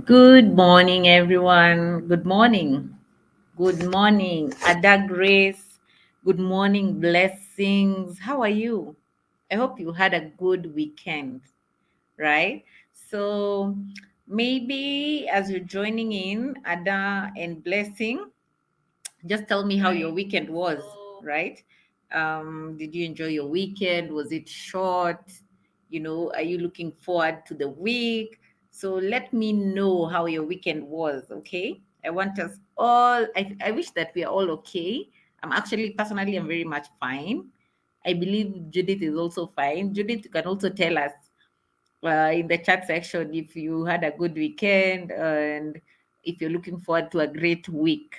Good morning, everyone. Good morning. Good morning, Ada Grace. Good morning, blessings. How are you? I hope you had a good weekend, right? So maybe as you're joining in, Ada and Blessing, just tell me how your weekend was, right? Did you enjoy your weekend? Was it short? Are you looking forward to the week? So let me know how your weekend was, okay? I want us all, I wish that we are all okay. I'm very much fine. I believe Judith is also fine. Judith, you can also tell us in the chat section if you had a good weekend and if you're looking forward to a great week.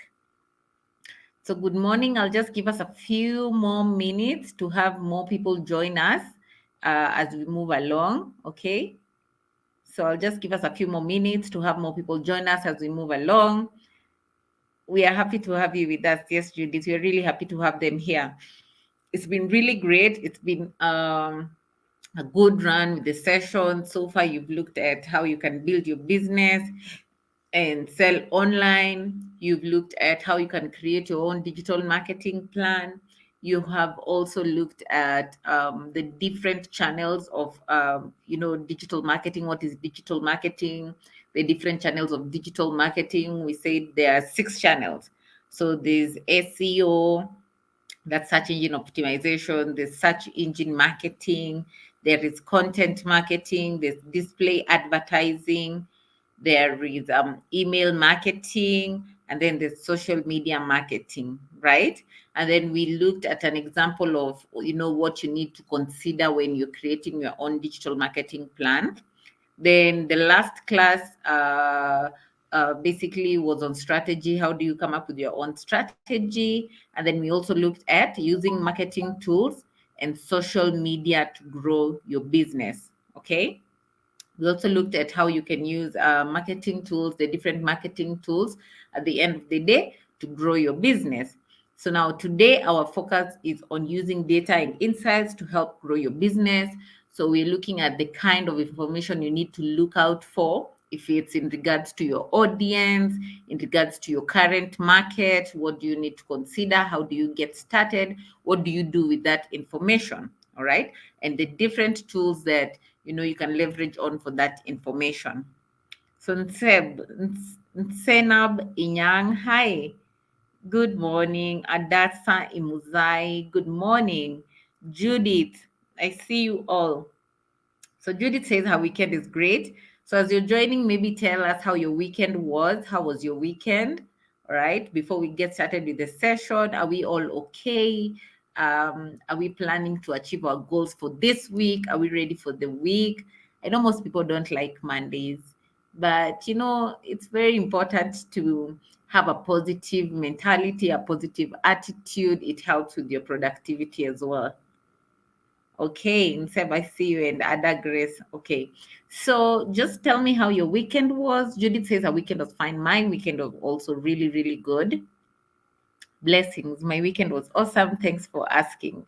So good morning. I'll just give us a few more minutes to have more people join us as we move along, okay? So I'll just give us a few more minutes to have more people join us as we move along. We are happy to have you with us. Yes, Judith, we're really happy to have them here. It's been really great. It's been a good run with the session. So far, you've looked at how you can build your business and sell online. You've looked at how you can create your own digital marketing plan. You have also looked at the different channels of, digital marketing. What is digital marketing? The different channels of digital marketing. We said there are 6 channels. So there's SEO, that's search engine optimization, there's search engine marketing, there is content marketing, there's display advertising, there is email marketing, and then there's social media marketing, right? And then we looked at an example of what you need to consider when you're creating your own digital marketing plan. Then the last class basically was on strategy. How do you come up with your own strategy? And then we also looked at using marketing tools and social media to grow your business. Okay. We also looked at how you can use marketing tools, the different marketing tools at the end of the day to grow your business. So now today, our focus is on using data and insights to help grow your business. So we're looking at the kind of information you need to look out for, if it's in regards to your audience, in regards to your current market, what do you need to consider? How do you get started? What do you do with that information? All right. And the different tools that you can leverage on for that information. So Nsenab Inyang, hi. Good morning. Adasa Imuzai, good morning. Judith, I see you all. So Judith says her weekend is great. So as you're joining, maybe tell us how your weekend was. How was your weekend? All right. Before we get started with the session, are we all okay? Are we planning to achieve our goals for this week? Are we ready for the week? I know most people don't like Mondays, but it's very important to have a positive mentality, a positive attitude. It helps with your productivity as well. Okay, Nseb, I see you, and Ada Grace. Okay, so just tell me how your weekend was. Judith says her weekend was fine. My weekend was also really, really good. Blessings. My weekend was awesome. Thanks for asking.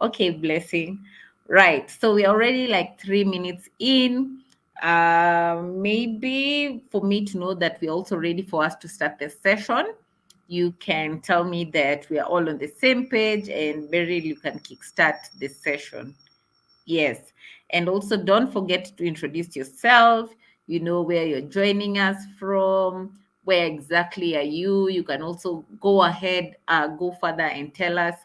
Okay, blessing. Right. So we're already like 3 minutes in. Maybe for me to know that we're also ready for us to start the session, you can tell me that we are all on the same page, and Beryl, you can kickstart the session. Yes. And also don't forget to introduce yourself, where you're joining us from, where exactly are you. You can also go ahead, go further and tell us,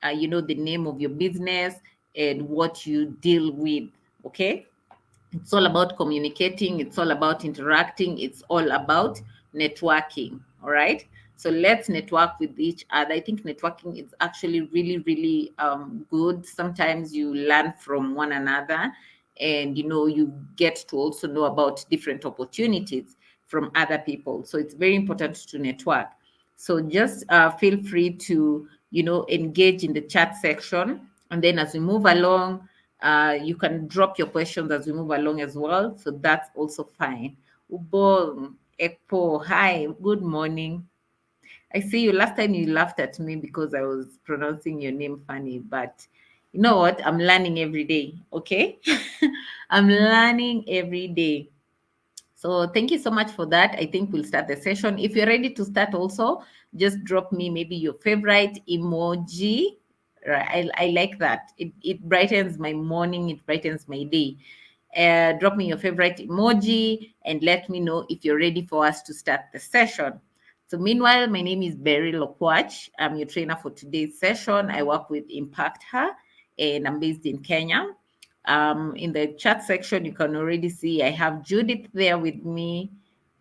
the name of your business and what you deal with. Okay. It's all about communicating. It's all about interacting. It's all about networking. All right. So let's network with each other. I think networking is actually really, really good. Sometimes you learn from one another, and you get to also know about different opportunities from other people. So it's very important to network. So just feel free to engage in the chat section, and then as we move along, you can drop your questions as we move along as well. So that's also fine. Ubong, Ekpo, hi, good morning. I see you. Last time you laughed at me because I was pronouncing your name funny, but you know what? I'm learning every day, okay? I'm learning every day. So thank you so much for that. I think we'll start the session. If you're ready to start also, just drop me maybe your favorite emoji. Right. I like that. It brightens my morning, it brightens my day. Drop me your favorite emoji and let me know if you're ready for us to start the session. So meanwhile, my name is Berry Lokwach. I'm your trainer for today's session. I work with Impact Her and I'm based in Kenya. In the chat section, you can already see I have Judith there with me.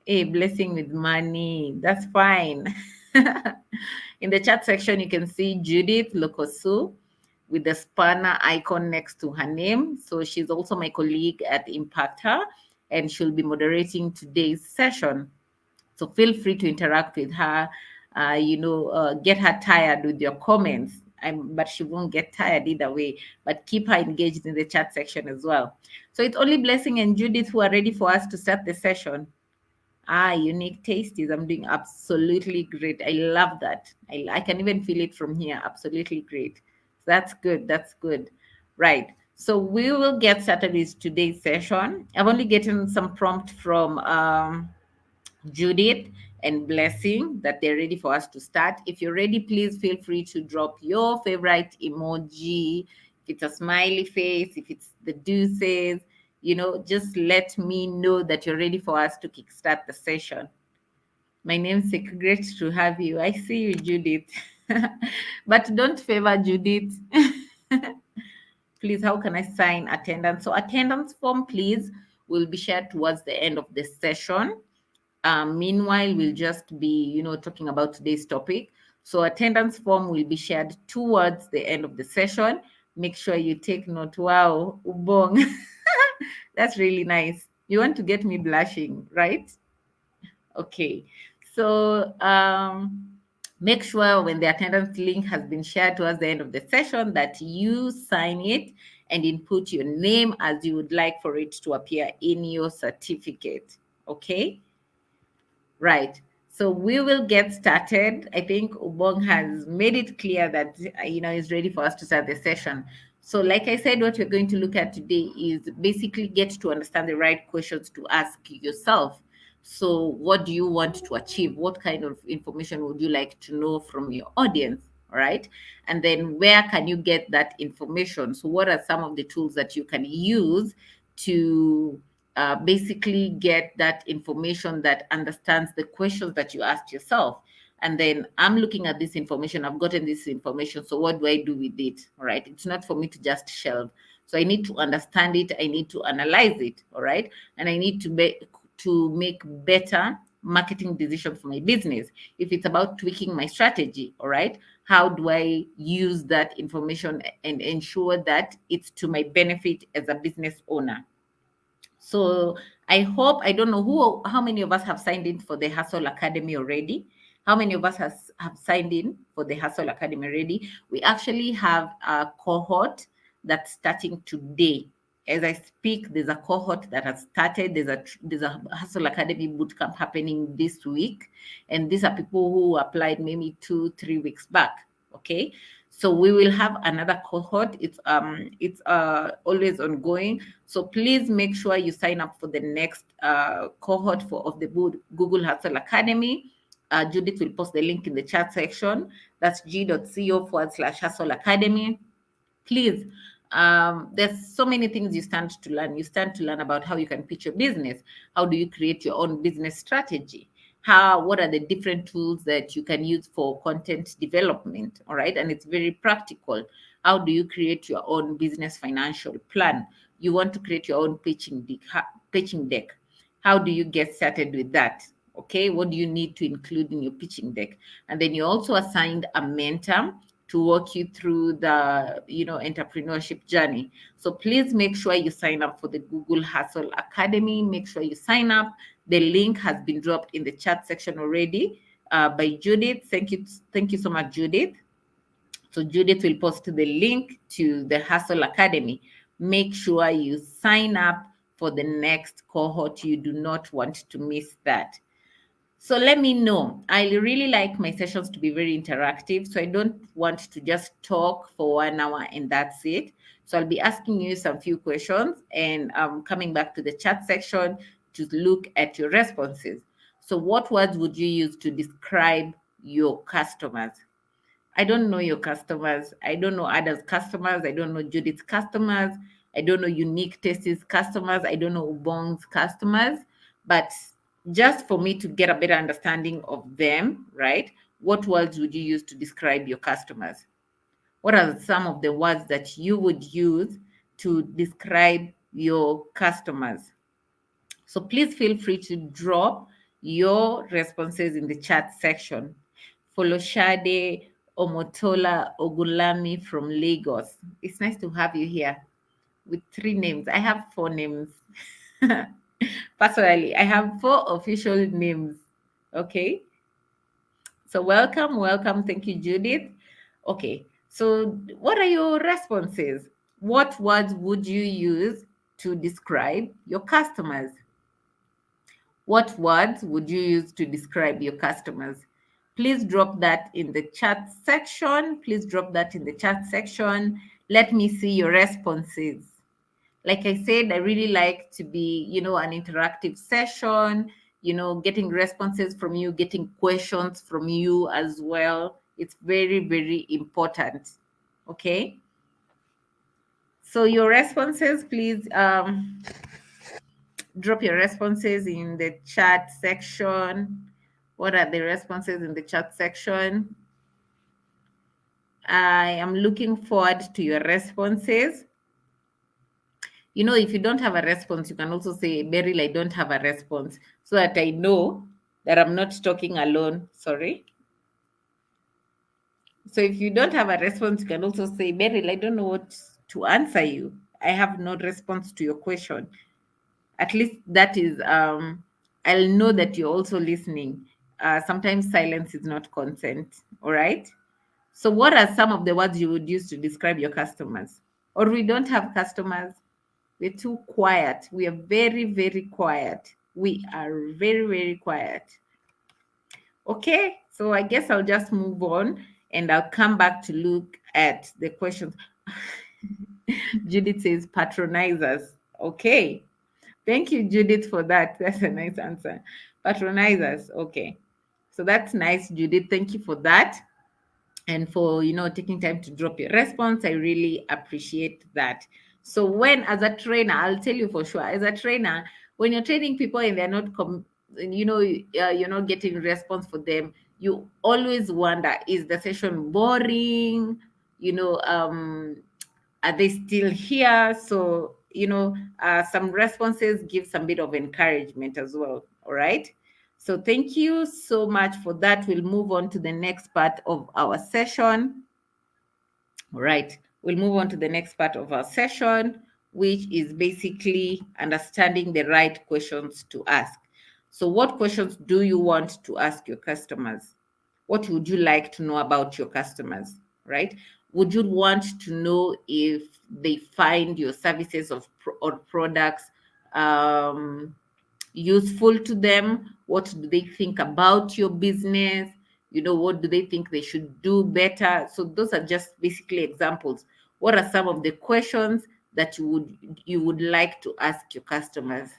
A blessing with money. That's fine. In the chat section, you can see Judith Lokosu with the spanner icon next to her name. So she's also my colleague at Impact Her, and she'll be moderating today's session. So feel free to interact with her. Get her tired with your comments. But she won't get tired either way. But keep her engaged in the chat section as well. So it's only Blessing and Judith who are ready for us to start the session. Unique tasties. I'm doing absolutely great. I love that. I can even feel it from here. Absolutely great. That's good. That's good. Right. So we will get started with today's session. I've only gotten some prompt from Judith and Blessing that they're ready for us to start. If you're ready, please feel free to drop your favorite emoji. If it's a smiley face, if it's the deuces, just let me know that you're ready for us to kickstart the session. My name's great to have you. I see you, Judith. But don't favor Judith. Please, how can I sign attendance? So attendance form, please, will be shared towards the end of the session. Meanwhile, we'll just be, talking about today's topic. So attendance form will be shared towards the end of the session. Make sure you take note. Wow, Ubong. That's really nice. You want to get me blushing, right? Okay. So make sure when the attendance link has been shared towards the end of the session that you sign it and input your name as you would like for it to appear in your certificate. Okay. Right. So we will get started. I think Ubong has made it clear that is ready for us to start the session. So, like I said, what we're going to look at today is basically get to understand the right questions to ask yourself. So, what do you want to achieve? What kind of information would you like to know from your audience? All right. And then where can you get that information? So, what are some of the tools that you can use to basically get that information that understands the questions that you asked yourself? And then I'm looking at this information, I've gotten this information, so what do I do with it? All right, it's not for me to just shelve. So I need to understand it, I need to analyze it. All right, and I need to make better marketing decisions for my business. If it's about tweaking my strategy, all right, how do I use that information and ensure that it's to my benefit as a business owner? So I don't know how many of us have signed in for the Hustle Academy already. How many of us have signed in for the Hustle Academy already? We actually have a cohort that's starting today. As I speak, there's a cohort that has started. There's a Hustle Academy bootcamp happening this week, and these are people who applied maybe 2-3 weeks back. Okay, so we will have another cohort. It's always ongoing. So please make sure you sign up for the next cohort of the Google Hustle Academy. Judith will post the link in the chat section. That's g.co/Hustle Academy. Please, there's so many things you stand to learn. You stand to learn about how you can pitch your business. How do you create your own business strategy? What are the different tools that you can use for content development? All right. And it's very practical. How do you create your own business financial plan? You want to create your own pitching deck. How do you get started with that? Okay. What do you need to include in your pitching deck? And then you're also assigned a mentor to walk you through the entrepreneurship journey. So please make sure you sign up for the Google Hustle Academy. Make sure you sign up. The link has been dropped in the chat section already by Judith. Thank you so much, Judith. So Judith will post the link to the Hustle Academy. Make sure you sign up for the next cohort. You do not want to miss that. So let me know. I really like my sessions to be very interactive. So I don't want to just talk for 1 hour and that's it. So I'll be asking you some few questions and coming back to the chat section to look at your responses. So what words would you use to describe your customers? I don't know your customers. I don't know others' customers. I don't know Judith's customers. I don't know Unique Tastes customers. I don't know Ubong's customers. But just for me to get a better understanding of them, right? What words would you use to describe your customers? What are some of the words that you would use to describe your customers? So please feel free to drop your responses in the chat section. Foloshade Omotola Ogulami from Lagos. It's nice to have you here with 3 names. I have 4 names. Personally, I have 4 official names. Okay. So welcome, welcome. Thank you, Judith. Okay. So what are your responses? What words would you use to describe your customers? What words would you use to describe your customers? Please drop that in the chat section. Please drop that in the chat section. Let me see your responses. Like I said, I really like to be, an interactive session, getting responses from you, getting questions from you as well. It's very, very important. Okay. So your responses, please drop your responses in the chat section. What are the responses in the chat section? I am looking forward to your responses. If you don't have a response, you can also say, Beryl, I don't have a response, so that I know that I'm not talking alone. Sorry. So if you don't have a response, you can also say, Beryl, I don't know what to answer you. I have no response to your question. At least that is, I'll know that you're also listening. Sometimes silence is not consent. All right. So what are some of the words you would use to describe your customers? Or we don't have customers. We're too quiet. We are very, very quiet. We are very, very quiet. Okay. So I guess I'll just move on and I'll come back to look at the questions. Judith says patronizers. Okay. Thank you, Judith, for that. That's a nice answer. Patronizers. Okay. So that's nice, Judith. Thank you for that. And for, taking time to drop your response. I really appreciate that. So as a trainer, I'll tell you for sure, as a trainer, when you're training people and they're not, you're not getting response for them, you always wonder, is the session boring? Are they still here? So, some responses give some bit of encouragement as well. All right. So thank you so much for that. We'll move on to the next part of our session. All right. We'll move on to the next part of our session, which is basically understanding the right questions to ask. So what questions do you want to ask your customers? What would you like to know about your customers, right? Would you want to know if they find your services or products useful to them? What do they think about your business? What do they think they should do better? So those are just basically examples. What are some of the questions that you would like to ask your customers?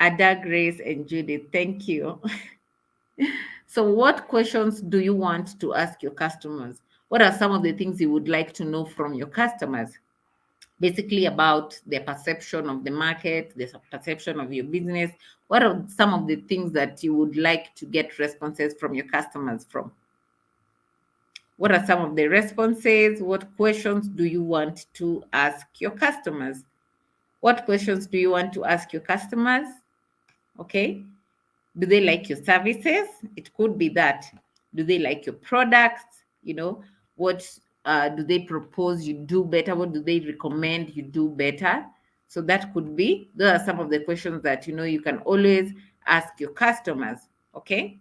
Ada, Grace, and Judith, thank you. So what questions do you want to ask your customers? What are some of the things you would like to know from your customers? Basically about their perception of the market, the perception of your business. What are some of the things that you would like to get responses from your customers from? What are some of the responses? What questions do you want to ask your customers? What questions do you want to ask your customers? Okay. Do they like your services? It could be that. Do they like your products? What do they propose you do better? What do they recommend you do better? So that could be, those are some of the questions that, you can always ask your customers. Okay.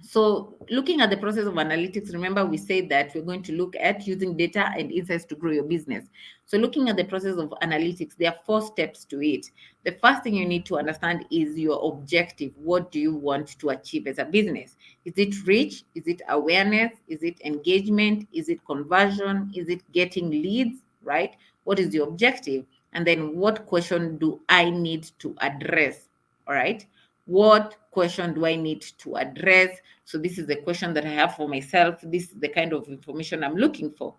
So looking at the process of analytics, remember we said that we're going to look at using data and insights to grow your business. So looking at the process of analytics, there are 4 steps to it. The first thing you need to understand is your objective. What do you want to achieve as a business? Is it reach? Is it awareness? Is it engagement? Is it conversion? Is it getting leads, right? What is your objective? And then what question do I need to address? All right. What question do I need to address? So this is the question that I have for myself. This is the kind of information I'm looking for.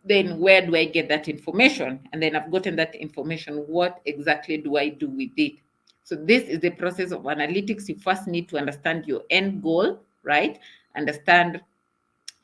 Then where do I get that information? And then I've gotten that information. What exactly do I do with it? So this is the process of analytics. You first need to understand your end goal, right? Understand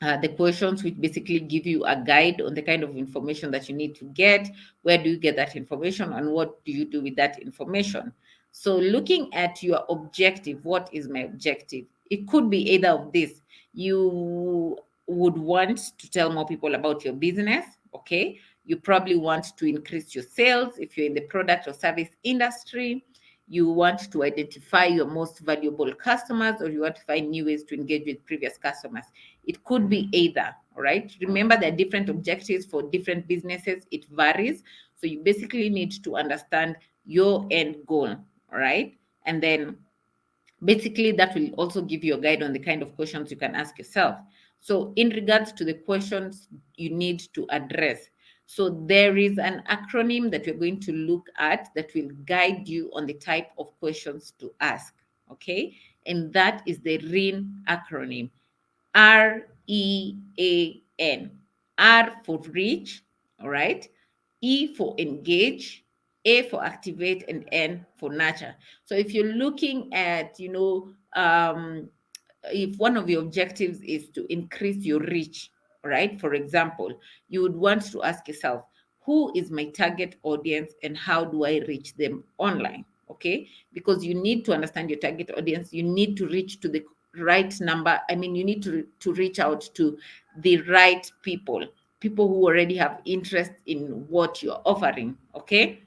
the questions, which basically give you a guide on the kind of information that you need to get. Where do you get that information, and what do you do with that information? So looking at your objective, what is my objective? It could be either of this. You would want to tell more people about your business, okay? You probably want to increase your sales if you're in the product or service industry. You want to identify your most valuable customers, or you want to find new ways to engage with previous customers. It could be either, all right? Remember, there are different objectives for different businesses. It varies. So you basically need to understand your end goal, all right? And then basically that will also give you a guide on the kind of questions you can ask yourself. So in regards to the questions you need to address, so there is an acronym that we're going to look at that will guide you on the type of questions to ask, okay? And that is the REAN acronym. REAN. R for reach, all right? E for engage, A for activate, and N for nurture. So if you're looking at, if one of your objectives is to increase your reach, right? For example, you would want to ask yourself, who is my target audience and how do I reach them online? Okay, because you need to understand your target audience. You need to reach to the right number. I mean, you need to reach out to the right people who already have interest in what you're offering. Okay,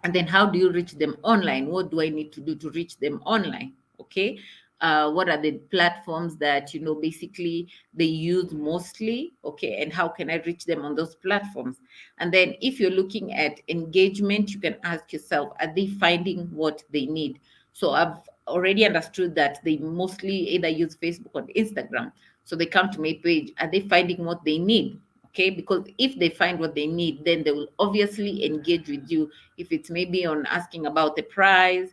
and then how do you reach them online? What do I need to do to reach them online? Okay, what are the platforms that basically they use mostly? Okay, and how can I reach them on those platforms? And then if you're looking at engagement, you can ask yourself, are they finding what they need? So I've already understood that they mostly either use Facebook or Instagram. So they come to my page. Are they finding what they need? Okay, because if they find what they need, then they will obviously engage with you. If it's maybe on asking about the price,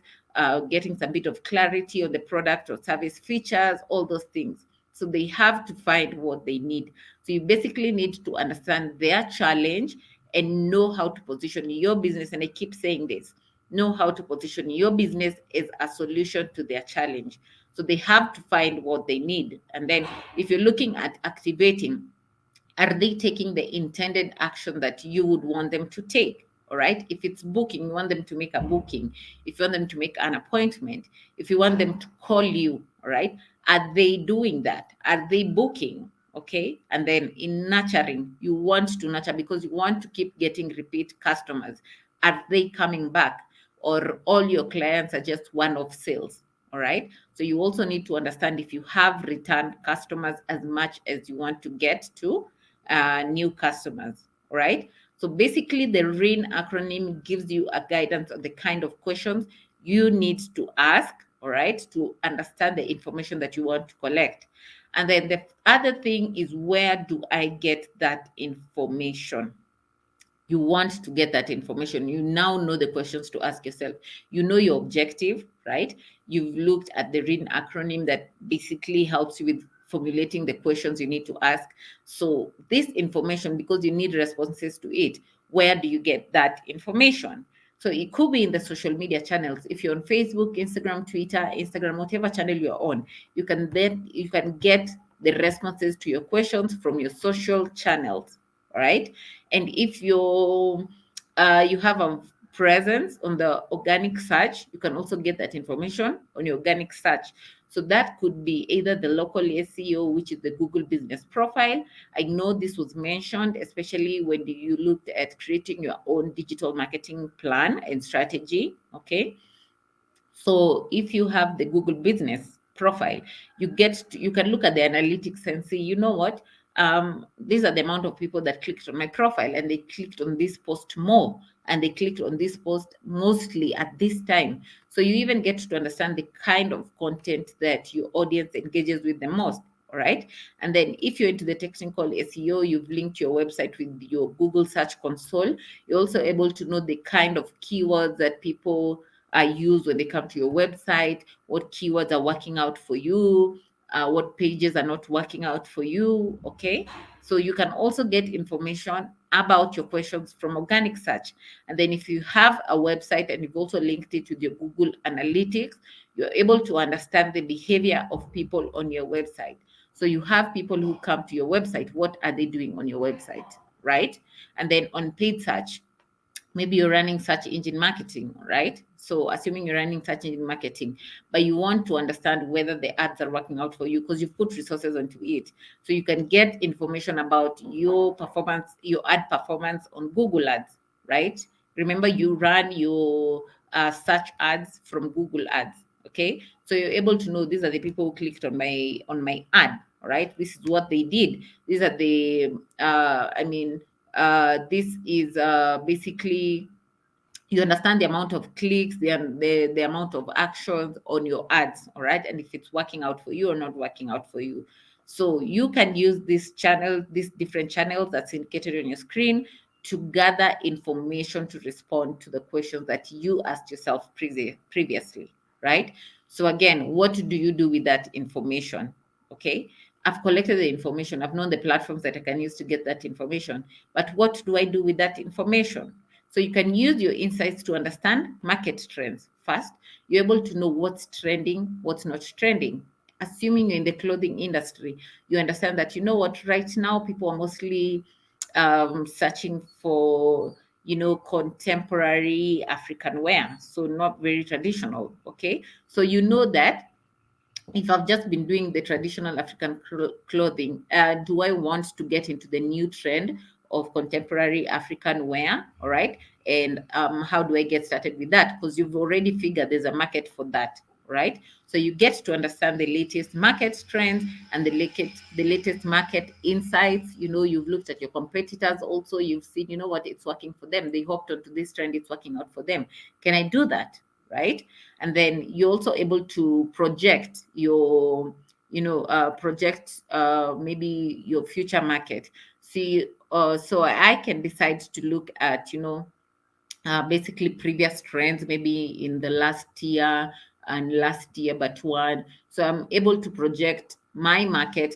getting some bit of clarity on the product or service features, all those things. So they have to find what they need. So you basically need to understand their challenge and know how to position your business. And I keep saying this, know how to position your business as a solution to their challenge. So they have to find what they need. And then if you're looking at activating, are they taking the intended action that you would want them to take? All right. If it's booking, you want them to make a booking. If you want them to make an appointment, if you want them to call you, all right, are they doing that? Are they booking? Okay. And then in nurturing, you want to nurture because you want to keep getting repeat customers. Are they coming back? Or all your clients are just one-off sales? All right. So you also need to understand if you have returned customers as much as you want to get to new customers, right? So basically, the REAN acronym gives you a guidance on the kind of questions you need to ask, all right, to understand the information that you want to collect. And then the other thing is, where do I get that information? You want to get that information. You now know the questions to ask yourself. You know your objective, right? You've looked at the REAN acronym that basically helps you with formulating the questions you need to ask. So this information, because you need responses to it, where do you get that information? So it could be in the social media channels. If you're on Facebook, Instagram, whatever channel you're on, you can get the responses to your questions from your social channels. All right. And if you have a presence on the organic search, you can also get that information on your organic search. So that could be either the local SEO, which is the Google Business Profile. I know this was mentioned, especially when you looked at creating your own digital marketing plan and strategy. Okay. So if you have the Google Business Profile, you can look at the analytics and see, you know what, these are the amount of people that clicked on my profile, and they clicked on this post more, and they clicked on this post mostly at this time. So you even get to understand the kind of content that your audience engages with the most. All right. And then if you're into the technical SEO, you've linked your website with your Google Search Console. You're also able to know the kind of keywords that people use when they come to your website, what keywords are working out for you, what pages are not working out for you. Okay. So you can also get information about your questions from organic search. And then if you have a website and you've also linked it with your Google Analytics, you're able to understand the behavior of people on your website. So you have people who come to your website, what are they doing on your website, right? And then on paid search, maybe you're running search engine marketing, right? So assuming you're running search engine marketing, but you want to understand whether the ads are working out for you because you've put resources onto it. So you can get information about your performance, your ad performance on Google Ads, right? Remember, you run your search ads from Google Ads. Okay, so you're able to know these are the people who clicked on my ad. All right, this is what they did. These are the this is basically, you understand the amount of clicks, the amount of actions on your ads, all right, and if it's working out for you or not working out for you. So you can use this channel, these different channels that's indicated on your screen, to gather information to respond to the questions that you asked yourself previously, right? So again, what do you do with that information? Okay, I've collected the information, I've known the platforms that I can use to get that information, but what do I do with that information? So you can use your insights to understand market trends. First, you're able to know what's trending, what's not trending. Assuming you're in the clothing industry, you understand that, you know what, right now people are mostly searching for, contemporary African wear, so not very traditional. Okay, so you know that if I've just been doing the traditional African clothing, do I want to get into the new trend of contemporary African wear? All right. And how do I get started with that? Because you've already figured there's a market for that, right? So you get to understand the latest market trends and the latest market insights. You've looked at your competitors also. You've seen, what, it's working for them. They hopped onto this trend, it's working out for them. Can I do that? Right? And then you're also able to project your maybe your future market. See, so I can decide to look at, basically previous trends, maybe in the last year and last year but one. So I'm able to project my market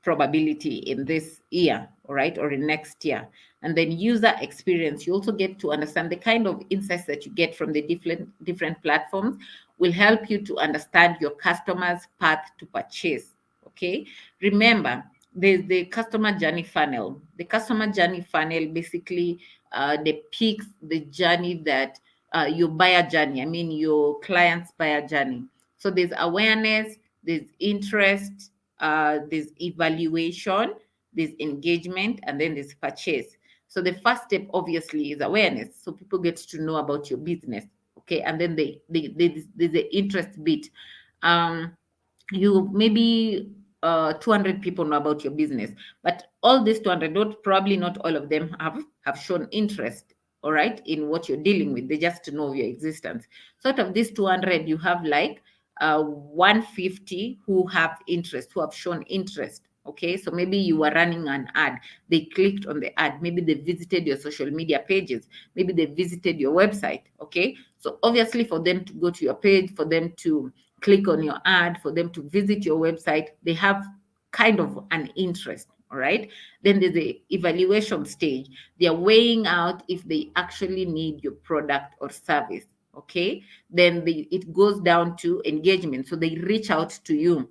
probability in this year, all right, or in next year. And then user experience, you also get to understand the kind of insights that you get from the different platforms will help you to understand your customers' path to purchase. Okay, remember, there's the customer journey funnel. The customer journey funnel basically depicts the journey that your buyer journey, I mean your client's buyer journey. So there's awareness, there's interest, there's evaluation, there's engagement, and then there's purchase. So the first step obviously is awareness. So people get to know about your business. Okay, and then there's the interest bit. You maybe 200 people know about your business, but all these 200, probably not all of them have shown interest, all right, in what you're dealing with. They just know of your existence. So out of these 200, you have like 150 who have interest, who have shown interest. Okay, so maybe you were running an ad, they clicked on the ad, maybe they visited your social media pages, maybe they visited your website. Okay, so obviously for them to go to your page, for them to click on your ad, for them to visit your website, they have kind of an interest. All right, then there's the evaluation stage. They're weighing out if they actually need your product or service. Okay, then it goes down to engagement. So they reach out to you,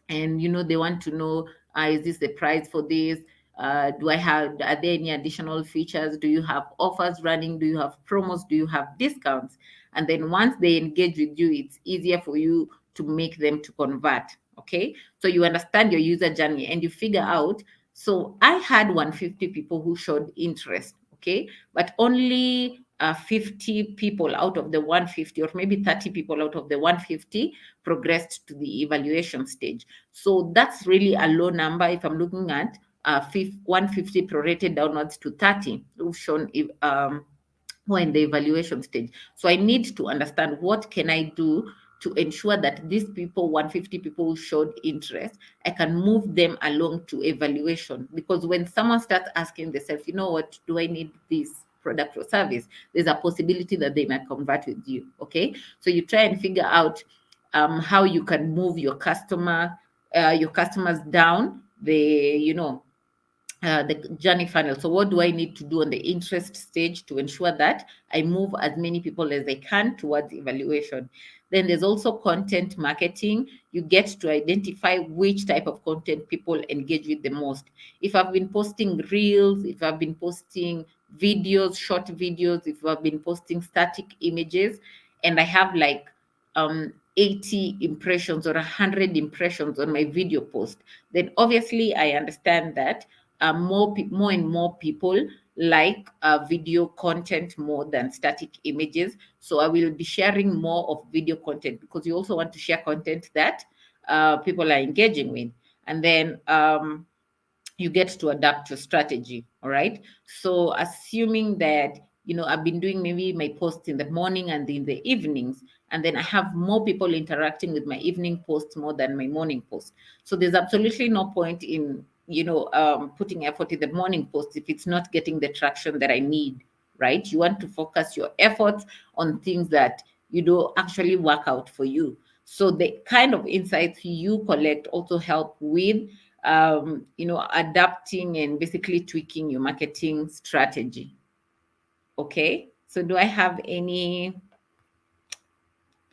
and they want to know, is this the price for this? Do I have, are there any additional features? Do you have offers running? Do you have promos? Do you have discounts? And then once they engage with you, it's easier for you to make them to convert. Okay, so you understand your user journey and you figure out, so I had 150 people who showed interest. Okay, but only 50 people out of the 150, or maybe 30 people out of the 150 progressed to the evaluation stage. So that's really a low number if I'm looking at 150 prorated downwards to 30 who've shown who are in the evaluation stage. So I need to understand, what can I do to ensure that these people, 150 people who showed interest, I can move them along to evaluation. Because when someone starts asking themselves, you know what, do I need this product or service? There's a possibility that they might convert with you. Okay. So you try and figure out how you can move your customers down the, the journey funnel. So what do I need to do on the interest stage to ensure that I move as many people as I can towards evaluation? Then there's also content marketing. You get to identify which type of content people engage with the most. If I've been posting reels, if I've been posting videos, short videos, if I've been posting static images, and I have like 80 impressions or 100 impressions on my video post, then obviously I understand that more and more people like video content more than static images. So I will be sharing more of video content, because you also want to share content that people are engaging with. And then you get to adapt your strategy. All right. So assuming that, I've been doing maybe my posts in the morning and in the evenings, and then I have more people interacting with my evening posts more than my morning post. So there's absolutely no point in, putting effort in the morning post if it's not getting the traction that I need, right? You want to focus your efforts on things that actually work out for you. So the kind of insights you collect also help with adapting and basically tweaking your marketing strategy. Okay. So do I have any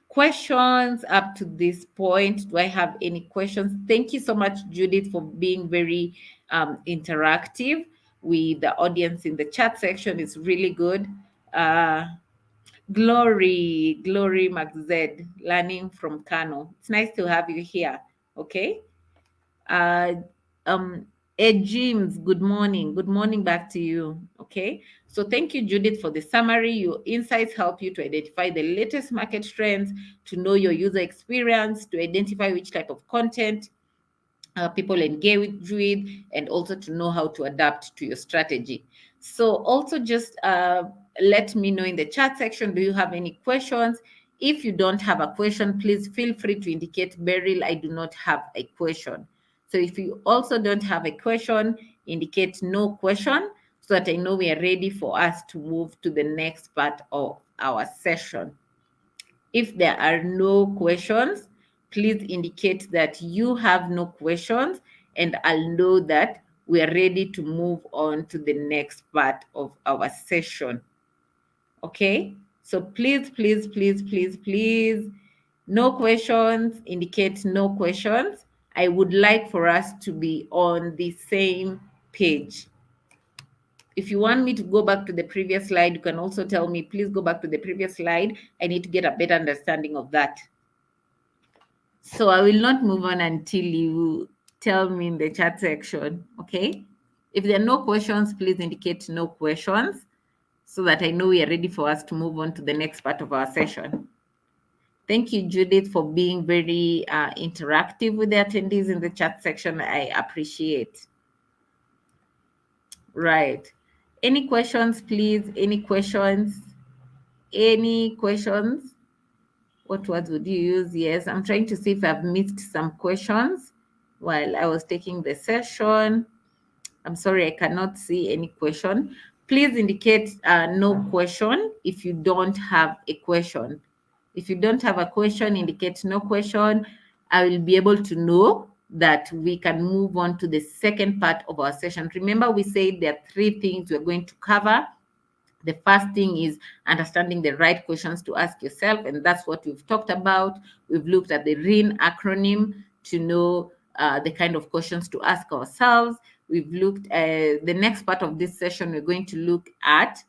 questions up to this point? Do I have any questions? Thank you so much, Judith, for being very interactive with the audience in the chat section. It's really good. Uh, Glory McZ, learning from Kano. It's nice to have you here. Okay. Uh, um, Ed James, good morning. Good morning back to you. Okay. So thank you, Judith, for the summary. Your insights help you to identify the latest market trends, to know your user experience, to identify which type of content people engage with, and also to know how to adapt to your strategy. So also just let me know in the chat section, do you have any questions? If you don't have a question, please feel free to indicate, Beryl, I do not have a question. So if you also don't have a question, indicate no question, so that I know we are ready for us to move to the next part of our session. If there are no questions, please indicate that you have no questions, and I'll know that we are ready to move on to the next part of our session. Okay? So please, please, please, please, please, no questions, indicate no questions. I would like for us to be on the same page. If you want me to go back to the previous slide, you can also tell me, please go back to the previous slide. I need to get a better understanding of that. So I will not move on until you tell me in the chat section, okay? If there are no questions, please indicate no questions, so that I know we are ready for us to move on to the next part of our session. Thank you, Judith, for being very interactive with the attendees in the chat section. I appreciate. Right. Any questions, please? Any questions? Any questions? What words would you use? Yes, I'm trying to see if I've missed some questions while I was taking the session. I'm sorry, I cannot see any question. Please indicate no question if you don't have a question. If you don't have a question, indicate no question. I will be able to know that we can move on to the second part of our session. Remember, we said there are 3 things we're going to cover. The first thing is understanding the right questions to ask yourself, and that's what we've talked about. We've looked at the RIN acronym to know the kind of questions to ask ourselves. We've looked at the next part of this session. We're going to look at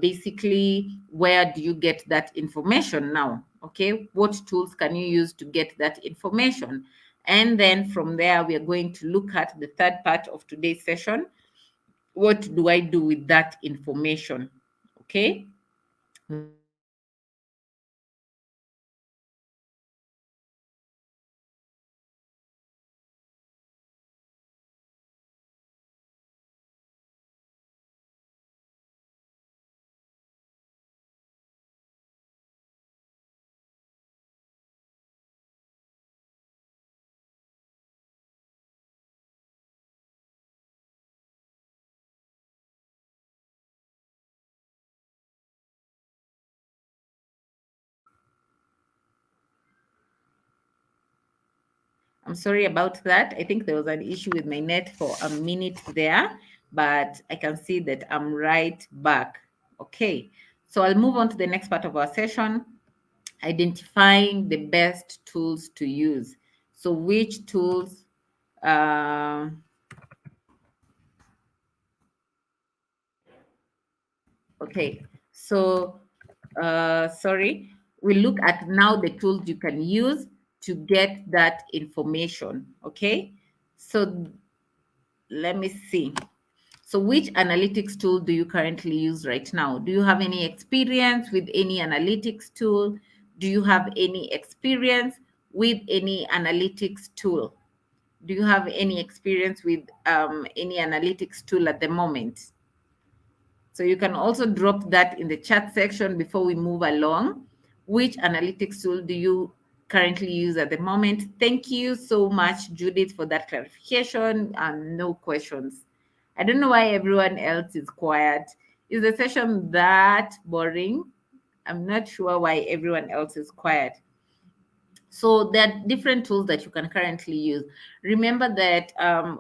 basically, where do you get that information now? Okay, what tools can you use to get that information? And then from there, we are going to look at the third part of today's session. What do I do with that information? Okay. I'm sorry about that. I think there was an issue with my net for a minute there, but I can see that I'm right back. Okay, so I'll move on to the next part of our session, identifying the best tools to use. So which tools, uh, okay, so sorry, we look at now the tools you can use to get that information. Okay, so let me see. So which analytics tool do you currently use right now? Do you have any experience with any analytics tool? Do you have any experience with any analytics tool? Do you have any experience with any analytics tool at the moment? So you can also drop that in the chat section before we move along. Which analytics tool do you currently use at the moment? Thank you so much, Judith, for that clarification and no questions. I don't know why everyone else is quiet. Is the session that boring? I'm not sure why everyone else is quiet. So there are different tools that you can currently use. Remember that,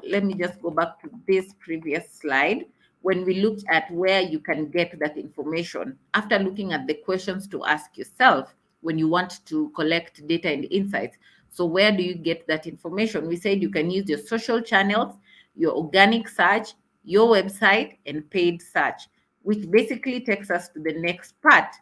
let me just go back to this previous slide. When we looked at where you can get that information, after looking at the questions to ask yourself when you want to collect data and insights. So where do you get that information? We said you can use your social channels, your organic search, your website, and paid search, which basically takes us to the next part,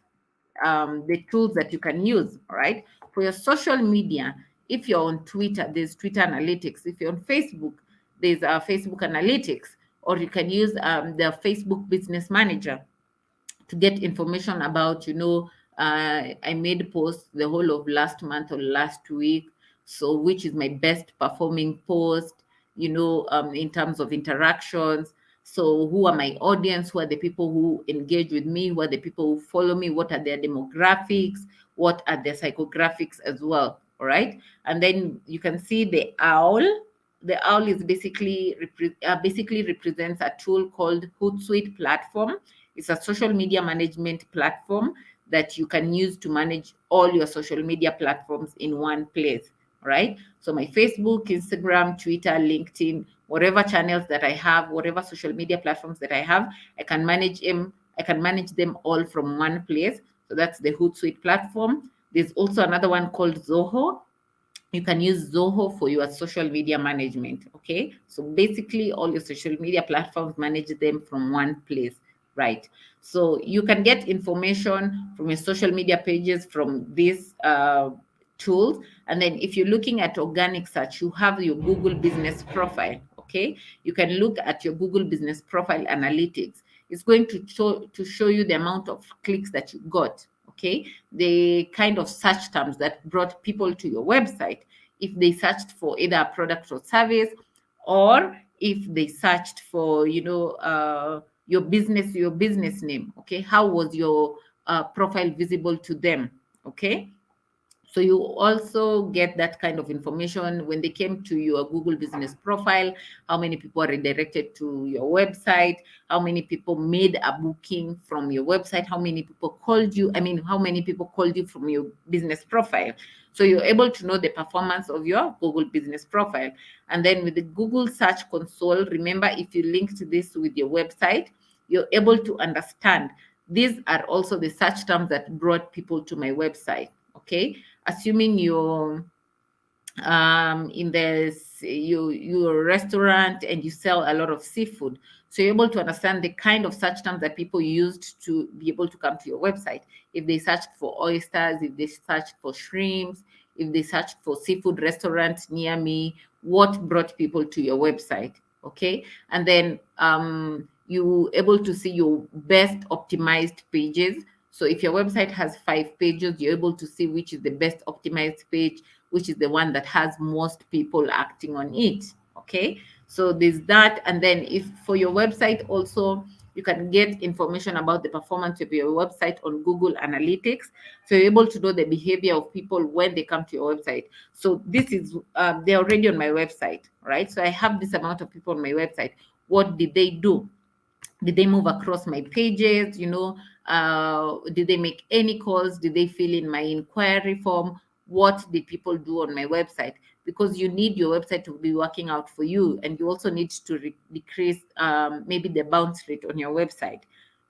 the tools that you can use, all right? For your social media, if you're on Twitter, there's Twitter Analytics. If you're on Facebook, there's Facebook Analytics, or you can use the Facebook Business Manager to get information about, I made posts the whole of last month or last week. So which is my best performing post, in terms of interactions. So who are my audience? Who are the people who engage with me? Who are the people who follow me? What are their demographics? What are their psychographics as well? All right. And then you can see the owl. The owl is basically represents a tool called Hootsuite platform. It's a social media management platform that you can use to manage all your social media platforms in one place, right? So my Facebook, Instagram, Twitter, LinkedIn, whatever channels that I have, whatever social media platforms that I have, I can manage them. I can manage them all from one place. So that's the Hootsuite platform. There's also another one called Zoho. You can use Zoho for your social media management. Okay, so basically all your social media platforms, manage them from one place, right? So you can get information from your social media pages from these tools. And then if you're looking at organic search, you have your Google business profile. Okay, you can look at your Google business profile analytics. It's going to show you the amount of clicks that you got. Okay, the kind of search terms that brought people to your website, if they searched for either a product or service, or if they searched for, your business name. Okay, how was your profile visible to them? Okay, so you also get that kind of information when they came to your Google business profile, how many people are redirected to your website, how many people made a booking from your website, how many people called you, how many people called you from your business profile. So you're able to know the performance of your Google business profile. And then with the Google Search Console, remember, if you linked this with your website, you're able to understand these are also the search terms that brought people to my website. Okay, assuming you're in your restaurant and you sell a lot of seafood, so you're able to understand the kind of search terms that people used to be able to come to your website. If they searched for oysters, if they searched for shrimps, if they searched for seafood restaurants near me, what brought people to your website. Okay, and then you able to see your best optimized pages. So if your website has 5 pages, you're able to see which is the best optimized page, which is the one that has most people acting on it. Okay, so there's that. And then if for your website also, you can get information about the performance of your website on Google Analytics. So you're able to know the behavior of people when they come to your website. So this is, they're already on my website, right? So I have this amount of people on my website. What did they do? Did they move across my pages? Did they make any calls? Did they fill in my inquiry form? What did people do on my website? because you need your website to be working out for you, and you also need to decrease maybe the bounce rate on your website.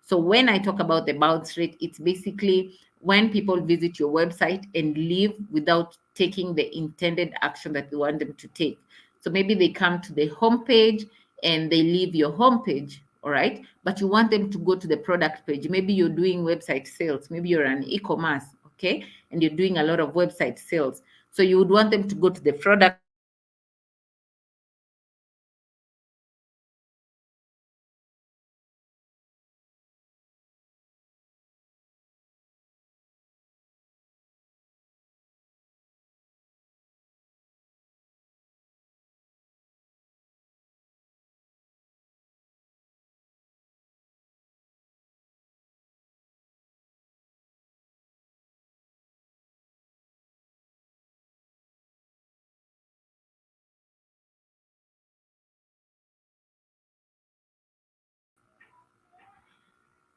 So when I talk about the bounce rate, it's basically when people visit your website and leave without taking the intended action that you want them to take. So maybe they come to the homepage and they leave your homepage, all right? But you want them to go to the product page. Maybe you're doing website sales, maybe you're an e-commerce, okay? And you're doing a lot of website sales. So you would want them to go to the product page, and then from the product page, you want them to go to the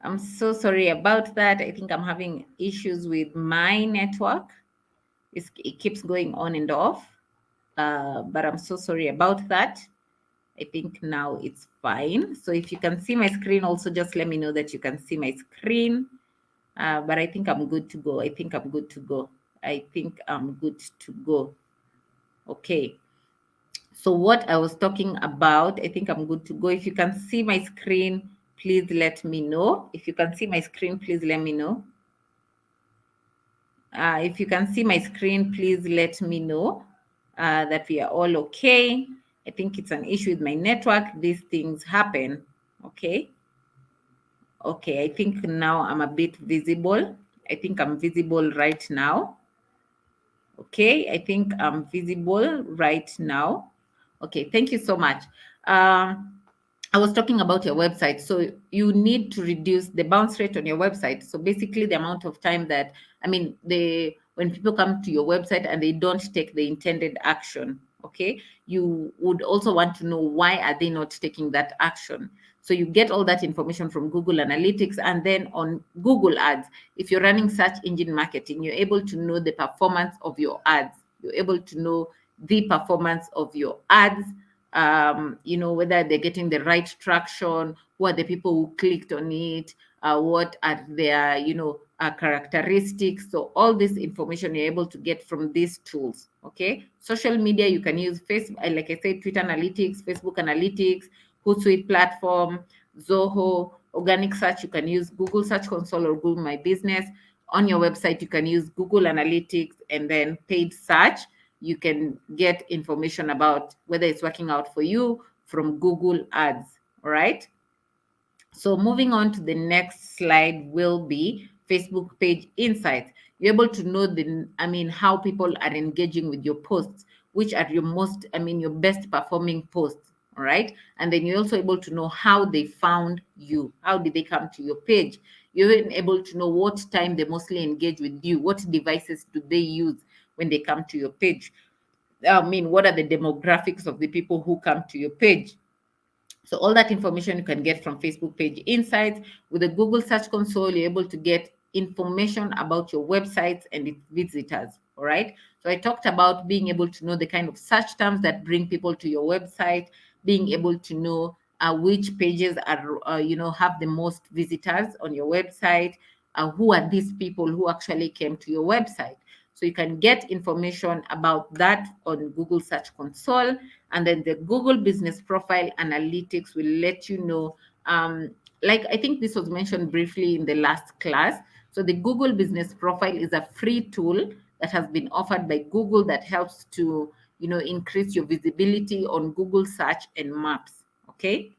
I'm so sorry about that. I think I'm having issues with my network. It keeps going on and off, but I'm so sorry about that. I think now it's fine. So if you can see my screen, also just let me know that you can see my screen. But I think I'm good to go. I think I'm good to go. I think I'm good to go. Okay. So what I was talking about, I think I'm good to go. If you can see my screen, please let me know. If you can see my screen, please let me know. If you can see my screen, please let me know that we are all okay. I think it's an issue with my network. These things happen. Okay. Okay, I think now I'm a bit visible. I think I'm visible right now. Okay, I think I'm visible right now. Okay, thank you so much. I was talking about your website. So you need to reduce the bounce rate on your website. So basically the amount of time that, I mean, when people come to your website and they don't take the intended action, okay, you would also want to know why are they not taking that action. So you get all that information from Google Analytics, and then on Google Ads, if you're running search engine marketing, you're able to know the performance of your ads. You're able to know the performance of your ads, whether they're getting the right traction, who are the people who clicked on it, what are their, characteristics. So all this information you're able to get from these tools. Okay. Social media, you can use Facebook, like I said, Twitter Analytics, Facebook Analytics, Hootsuite platform, Zoho. Organic search, you can use Google Search Console or Google My Business. On your website, you can use Google Analytics, and then paid search. You can get information about whether it's working out for you from Google Ads. All right. So moving on to the next slide will be Facebook page insights. You're able to know how people are engaging with your posts, which are your best performing posts. All right. And then you're also able to know how they found you. How did they come to your page? You're even able to know what time they mostly engage with you. What devices do they use when they come to your page? What are the demographics of the people who come to your page? So all that information you can get from Facebook page insights. With the Google Search Console, you're able to get information about your websites and its visitors. All right. So I talked about being able to know the kind of search terms that bring people to your website, being able to know which pages are, have the most visitors on your website, who are these people who actually came to your website. So you can get information about that on Google Search Console. And then the Google Business Profile Analytics will let you know, like I think this was mentioned briefly in the last class. So the Google Business Profile is a free tool that has been offered by Google that helps to, increase your visibility on Google search and maps. Okay.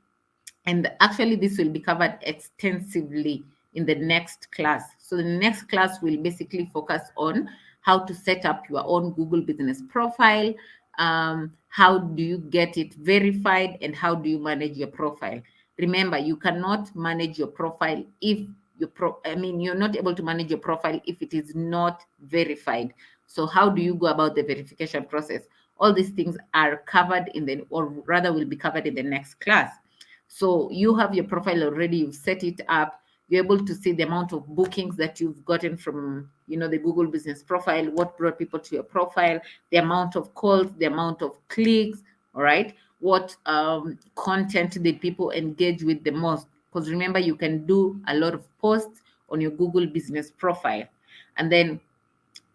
And actually, this will be covered extensively in the next class. So the next class will basically focus on how to set up your own Google business profile, how do you get it verified, and how do you manage your profile. Remember, you cannot manage your profile if you're not able to manage your profile if it is not verified. So how do you go about the verification process? All these things are covered or rather will be covered in the next class. So you have your profile already, you've set it up, You're able to see the amount of bookings that you've gotten from, the Google Business Profile, what brought people to your profile, the amount of calls, the amount of clicks, all right? What content did people engage with the most? Because remember, you can do a lot of posts on your Google Business Profile. And then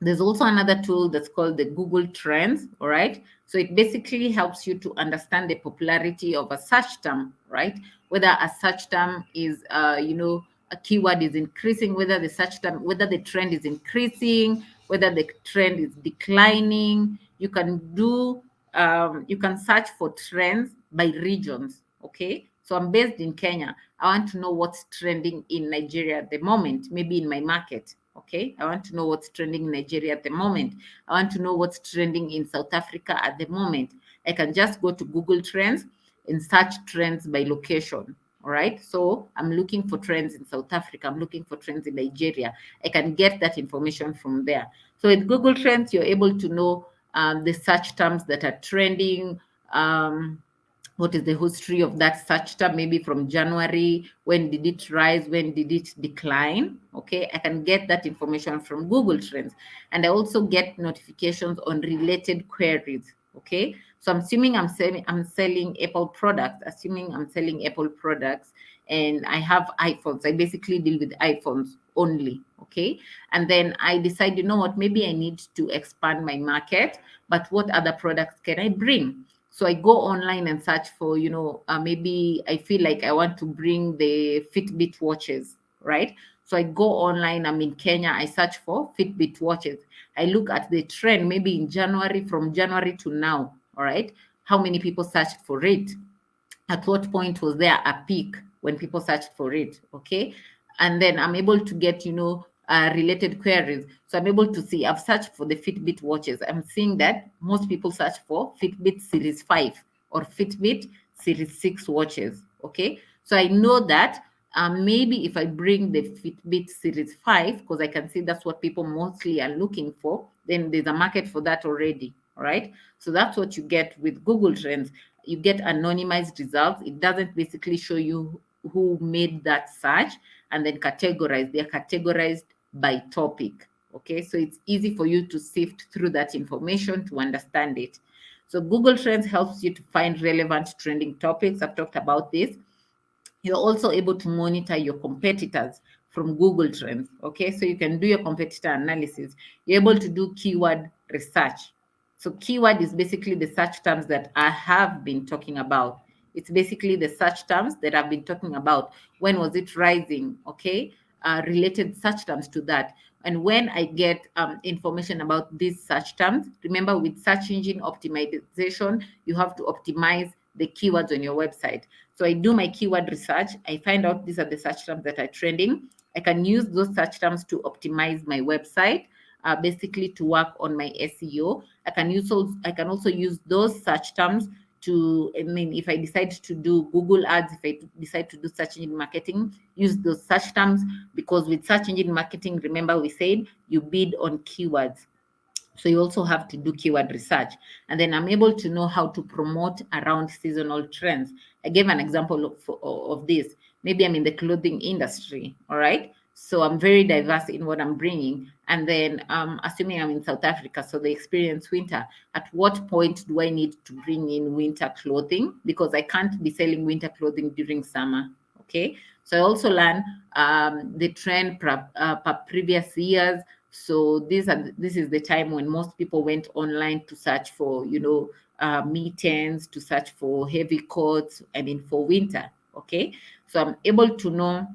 there's also another tool that's called the Google Trends, all right? So it basically helps you to understand the popularity of a search term, right? Whether a search term is, a keyword is increasing, whether the search term, whether the trend is increasing, whether the trend is declining. You can search for trends by regions, okay? So I'm based in Kenya. I want to know what's trending in Nigeria at the moment, maybe in my market. Okay, I want to know what's trending in Nigeria at the moment. I want to know what's trending in South Africa at the moment. I can just go to Google Trends and search trends by location. All right, so I'm looking for trends in South Africa. I'm looking for trends in Nigeria. I can get that information from there. So with Google Trends, you're able to know the search terms that are trending. What is the history of that search term, maybe from January, when did it rise, when did it decline? Okay, I can get that information from Google Trends. And I also get notifications on related queries. Okay, so I'm assuming I'm selling Apple products, and I have iPhones. I basically deal with iPhones only. Okay, and then I decide, you know what, maybe I need to expand my market, but what other products can I bring? So I go online and search for, maybe I feel like I want to bring the Fitbit watches, right? So I go online, I'm in Kenya, I search for Fitbit watches. I look at the trend, maybe in January, from January to now, all right? How many people searched for it? At what point was there a peak when people searched for it? Okay. And then I'm able to get, related queries. So I'm able to see, I've searched for the Fitbit watches. I'm seeing that most people search for Fitbit Series 5 or Fitbit Series 6 watches. Okay. So I know that maybe if I bring the Fitbit Series 5, because I can see that's what people mostly are looking for, then there's a market for that already. All right. So that's what you get with Google Trends. You get anonymized results. It doesn't basically show you who made that search, and then categorized. They're categorized by topic. Okay, so it's easy for you to sift through that information to understand it. So Google Trends helps you to find relevant trending topics. I've talked about this. You're also able to monitor your competitors from Google Trends. Okay, so you can do your competitor analysis. You're able to do keyword research. So keyword is basically the search terms that I have been talking about. It's basically the search terms that I've been talking about. When was it rising? Okay, related search terms to that. And when I get information about these search terms, remember with search engine optimization, you have to optimize the keywords on your website. So I do my keyword research. I find out these are the search terms that are trending. I can use those search terms to optimize my website, basically to work on my SEO. I can also use those search terms to, if I decide to do Google ads, if I decide to do search engine marketing, use those search terms, because with search engine marketing, remember we said you bid on keywords. So you also have to do keyword research. And then I'm able to know how to promote around seasonal trends. I gave an example of this. Maybe I'm in the clothing industry, all right? So I'm very diverse in what I'm bringing. And then assuming I'm in South Africa, so they experience winter, at what point do I need to bring in winter clothing? Because I can't be selling winter clothing during summer, okay? So I also learn the trend per previous years. So this is the time when most people went online to search for, mittens, to search for heavy coats, for winter. Okay, so I'm able to know.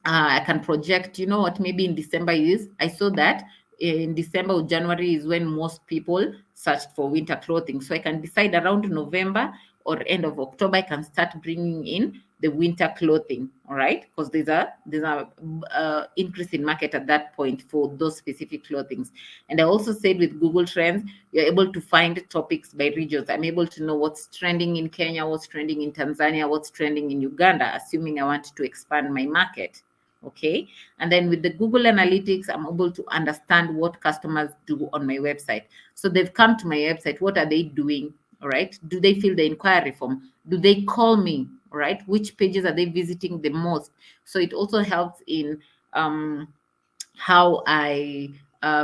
I can project, what maybe in December is. I saw that in December or January is when most people searched for winter clothing. So I can decide around November or end of October, I can start bringing in the winter clothing. All right, because there's a increase in market at that point for those specific clothings. And I also said with Google Trends, you're able to find topics by regions. I'm able to know what's trending in Kenya, what's trending in Tanzania, what's trending in Uganda, assuming I want to expand my market. Okay, and then with the Google Analytics, I'm able to understand what customers do on my website. So they've come to my website. What are they doing? All right, do they fill the inquiry form? Do they call me? right? Which pages are they visiting the most? So it also helps in how I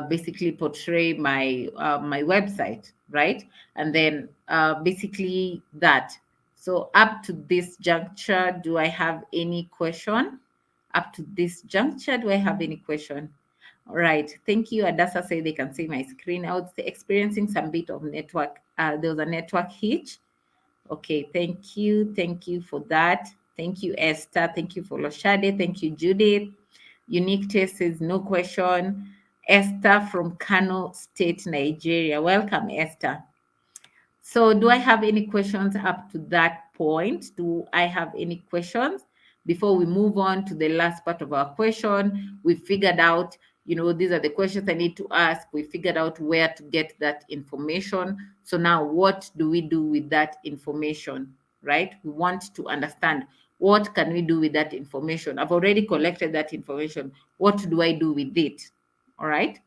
basically portray my website, right? And then basically that. So up to this juncture, do I have any question? Up to this juncture, do I have any question? All right, thank you. Adasa say they can see my screen. I was experiencing some bit of network. There was a network hitch. Okay, thank you. Thank you for that. Thank you, Esther. Thank you for Loshade. Thank you, Judith. Unique Taste says no question. Esther from Kano State, Nigeria. Welcome, Esther. So do I have any questions up to that point? Do I have any questions? Before we move on to the last part of our question, we figured out, these are the questions I need to ask. We figured out where to get that information. So now what do we do with that information, right? We want to understand what can we do with that information. I've already collected that information. What do I do with it? All right,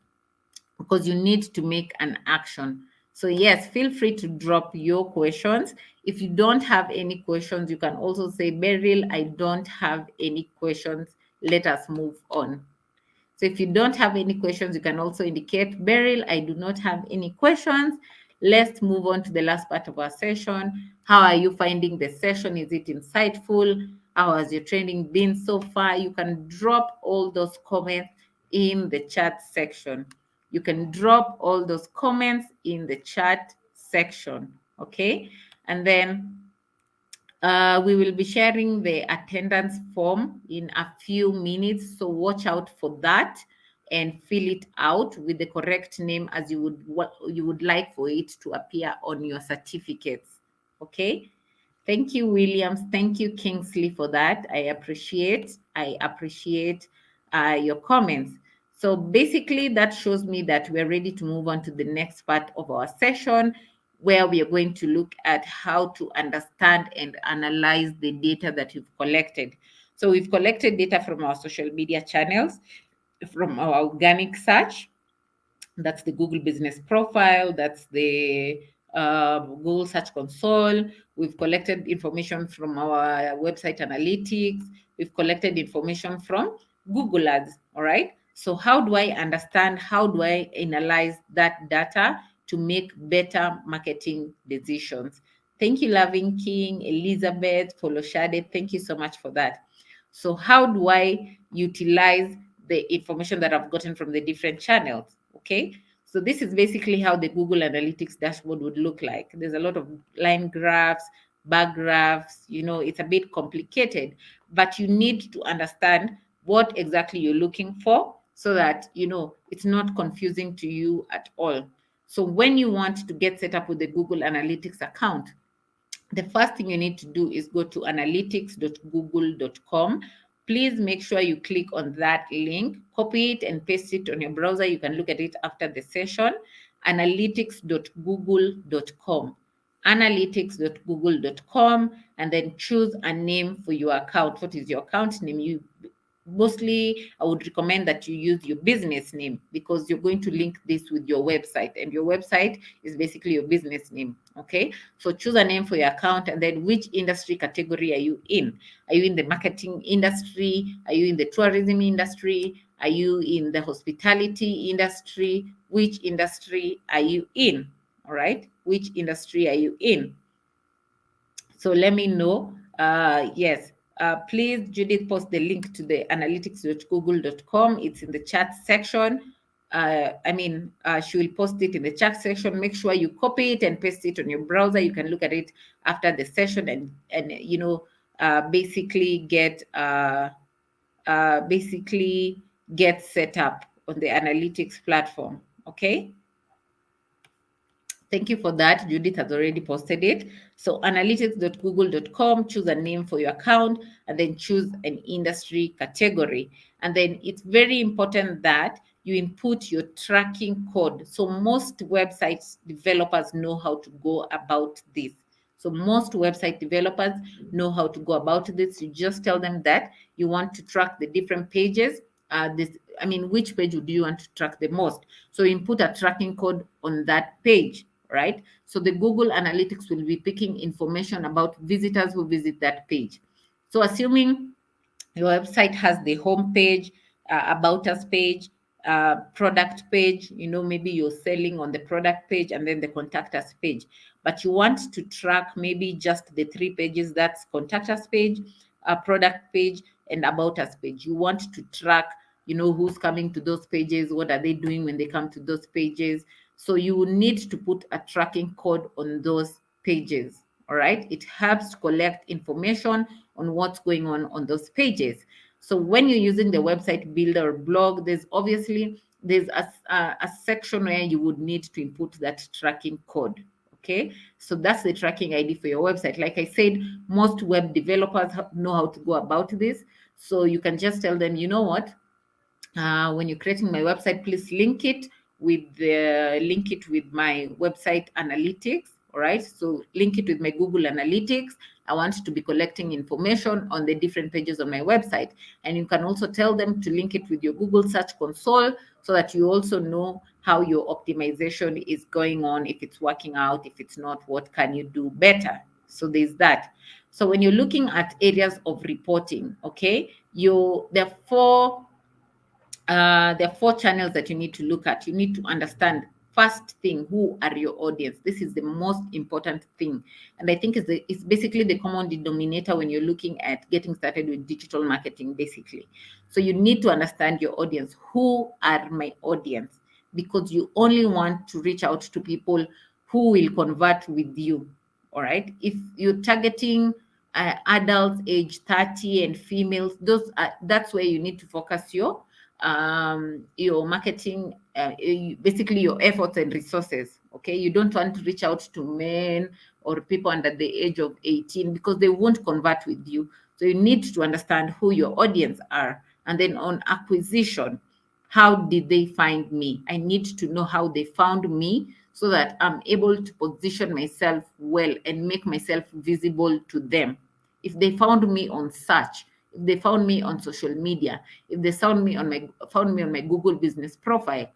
because you need to make an action. So yes, feel free to drop your questions. If you don't have any questions, you can also say, Beryl, I don't have any questions. Let us move on. So if you don't have any questions, you can also indicate, Beryl, I do not have any questions. Let's move on to the last part of our session. How are you finding the session? Is it insightful? How has your training been so far? You can drop all those comments in the chat section. You can drop all those comments in the chat section, okay? And then we will be sharing the attendance form in a few minutes, so watch out for that and fill it out with the correct name as you would what you would like for it to appear on your certificates. Okay. Thank you, Williams. Thank you, Kingsley, for that. I appreciate your comments. So basically, that shows me that we're ready to move on to the next part of our session, where we are going to look at how to understand and analyze the data that you've collected. So we've collected data from our social media channels, from our organic search, that's the Google Business Profile, that's the Google Search Console. We've collected information from our website analytics. We've collected information from Google Ads, all right? So how do I understand, how do I analyze that data to make better marketing decisions? Thank you, Loving King, Elizabeth, Foloshade. Thank you so much for that. So how do I utilize the information that I've gotten from the different channels? Okay, so this is basically how the Google Analytics dashboard would look like. There's a lot of line graphs, bar graphs, it's a bit complicated, but you need to understand what exactly you're looking for so that, it's not confusing to you at all. So when you want to get set up with the Google Analytics account, the first thing you need to do is go to analytics.google.com. Please make sure you click on that link, copy it and paste it on your browser. You can look at it after the session. Analytics.google.com. Analytics.google.com, and then choose a name for your account. What is your account name? Mostly I would recommend that you use your business name, because you're going to link this with your website, and your website is basically your business name. Okay, so choose a name for your account, and then which industry category are you in? Are you in the marketing industry? Are you in the tourism industry? Are you in the hospitality industry? Which industry are you in? All right, which industry are you in? So let me know. Yes, please, Judith, post the link to the analytics.google.com. It's in the chat section. She will post it in the chat section. Make sure you copy it and paste it on your browser. You can look at it after the session and basically get set up on the analytics platform. Okay. Thank you for that. Judith has already posted it. So analytics.google.com, choose a name for your account, and then choose an industry category. And then it's very important that you input your tracking code. So most websites developers know how to go about this. So most website developers know how to go about this. You just tell them that you want to track the different pages. Which page would you want to track the most? So input a tracking code on that page. right? So the Google Analytics will be picking information about visitors who visit that page. So assuming your website has the home page, about us page, product page, maybe you're selling on the product page and then the contact us page. But you want to track maybe just the three pages, that's contact us page, product page, and about us page. You want to track, who's coming to those pages, what are they doing when they come to those pages. So you will need to put a tracking code on those pages. All right. It helps to collect information on what's going on those pages. So when you're using the website builder blog, there's a section where you would need to input that tracking code. Okay, so that's the tracking ID for your website. Like I said, most web developers know how to go about this. So you can just tell them, you know what, when you're creating my website, please link it with my website analytics. All right, so link it with my Google Analytics. I want to be collecting information on the different pages on my website. And you can also tell them to link it with your Google Search Console so that you also know how your optimization is going on, if it's working out, if it's not, what can you do better. So there's that. So when you're looking at areas of reporting, okay, there are four channels that you need to look at. You need to understand, first thing, who are your audience. This is the most important thing, and I think it's basically the common denominator when you're looking at getting started with digital marketing, basically. So you need to understand your audience. Who are my audience? Because you only want to reach out to people who will convert with you. All right, if you're targeting adults age 30 and females, that's where you need to focus your marketing, basically your efforts and resources. Okay, you don't want to reach out to men or people under the age of 18 because they won't convert with you. So you need to understand who your audience are. And then on acquisition, how did they find me? I need to know how they found me so that I'm able to position myself well and make myself visible to them. If they found me on search, if they found me on social media, if they found me on my Google business profile,